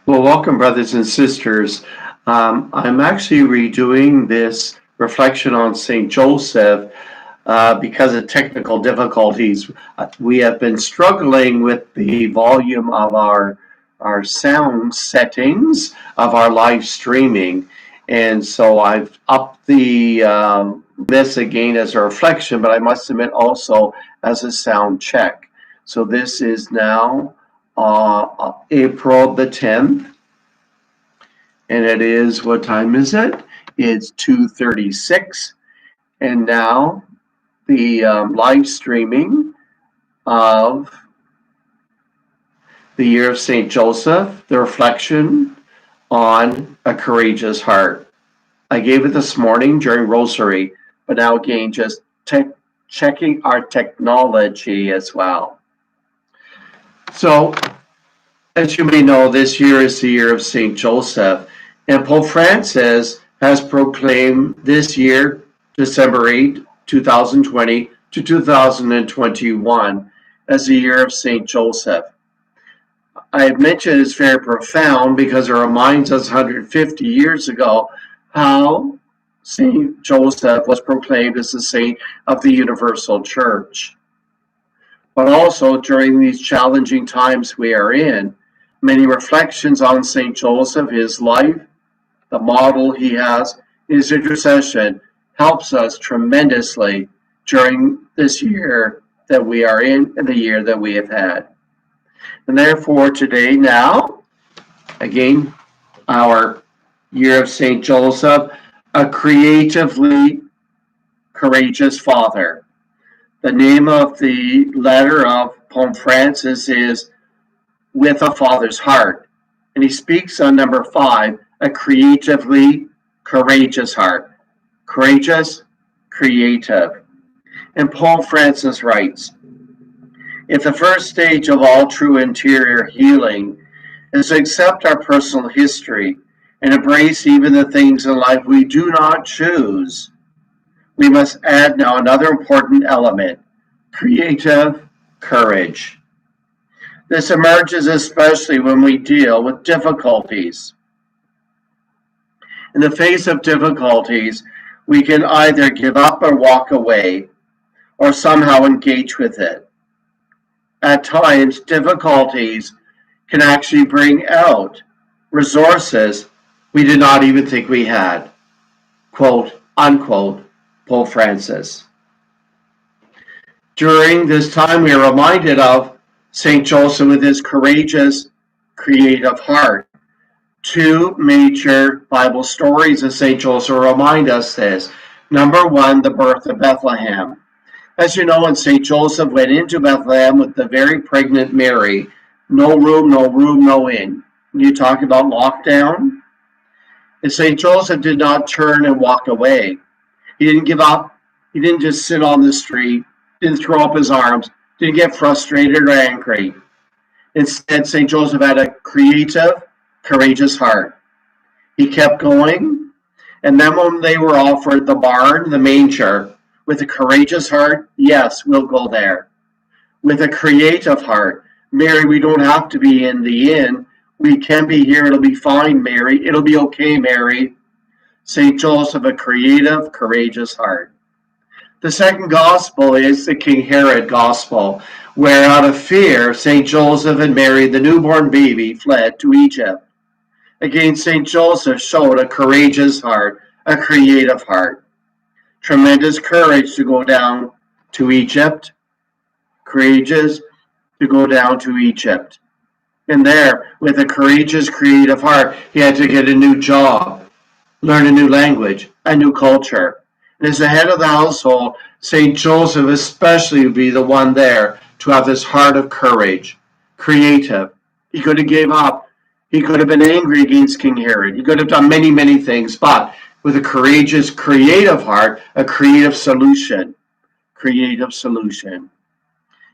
Well, welcome, brothers and sisters. I'm actually redoing this reflection on St. Joseph because of technical difficulties. We have been struggling with the volume of our sound settings of our live streaming, and so I've upped the this again as a reflection, but I must admit also as a sound check. So this is now April the 10th, and it is, what time is it? It's 2:36, and now the live streaming of the year of St. Joseph, the reflection on a courageous heart. I gave it this morning during Rosary, but now again, just checking our technology as well. So, as you may know, this year is the year of St. Joseph, and Pope Francis has proclaimed this year, December 8, 2020 to 2021, as the year of St. Joseph. I have mentioned it's very profound because it reminds us 150 years ago how St. Joseph was proclaimed as the saint of the Universal Church. But also during these challenging times we are in, many reflections on St. Joseph, his life, the model he has, his intercession helps us tremendously during this year that we are in and the year that we have had. And therefore today now, again, our year of St. Joseph, a creatively courageous father. The name of the letter of Pope Francis is With a Father's Heart. And he speaks on number 5, a creatively courageous heart. Courageous, creative. And Pope Francis writes, if the first stage of all true interior healing is to accept our personal history and embrace even the things in life we do not choose, we must add now another important element, creative courage. This emerges especially when we deal with difficulties. In the face of difficulties, we can either give up or walk away, or somehow engage with it. At times, difficulties can actually bring out resources we did not even think we had. Quote, unquote, Pope Francis. During this time, we are reminded of St. Joseph with his courageous, creative heart. Two major Bible stories of St. Joseph remind us this. Number 1, the birth of Bethlehem. As you know, when St. Joseph went into Bethlehem with the very pregnant Mary, no room, no in. You talk about lockdown? And St. Joseph did not turn and walk away. He didn't give up. He didn't just sit on the street, didn't throw up his arms, didn't get frustrated or angry. Instead, St. Joseph had a creative, courageous heart. He kept going, and then when they were offered the barn, the manger, with a courageous heart, yes, we'll go there. With a creative heart, Mary, we don't have to be in the inn. We can be here. It'll be fine, Mary. It'll be okay, Mary. St. Joseph, a creative, courageous heart. The second gospel is the King Herod gospel, where out of fear, St. Joseph and Mary, the newborn baby, fled to Egypt. Again, St. Joseph showed a courageous heart, a creative heart. Tremendous courage to go down to Egypt, courageous to go down to Egypt. And there, with a courageous, creative heart, he had to get a new job, learn a new language, a new culture. And as the head of the household, St. Joseph especially would be the one there to have this heart of courage, creative. He could have gave up. He could have been angry against King Herod. He could have done many, many things, but with a courageous, creative heart, a creative solution. Creative solution.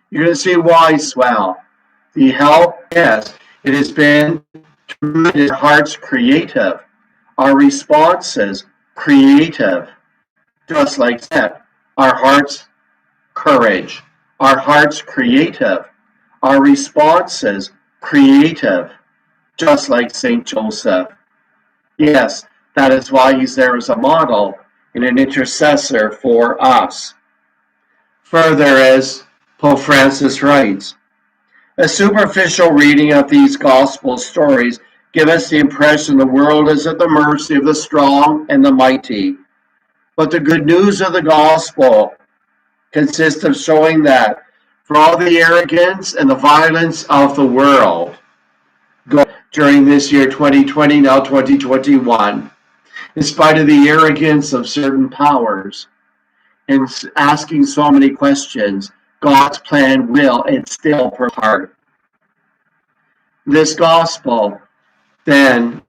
You're going to see why swell. The help, yes, it has been tremendous. Hearts creative. Our responses creative. Just like that. Our hearts courage. Our hearts creative. Our responses creative. just like Saint Joseph. Yes, that is why he's there as a model and an intercessor for us. Further, as Pope Francis writes, a superficial reading of these gospel stories give us the impression the world is at the mercy of the strong and the mighty. But the good news of the gospel consists of showing that for all the arrogance and the violence of the world during this year 2020, now 2021, in spite of the arrogance of certain powers and asking so many questions, God's plan will and still part. This gospel then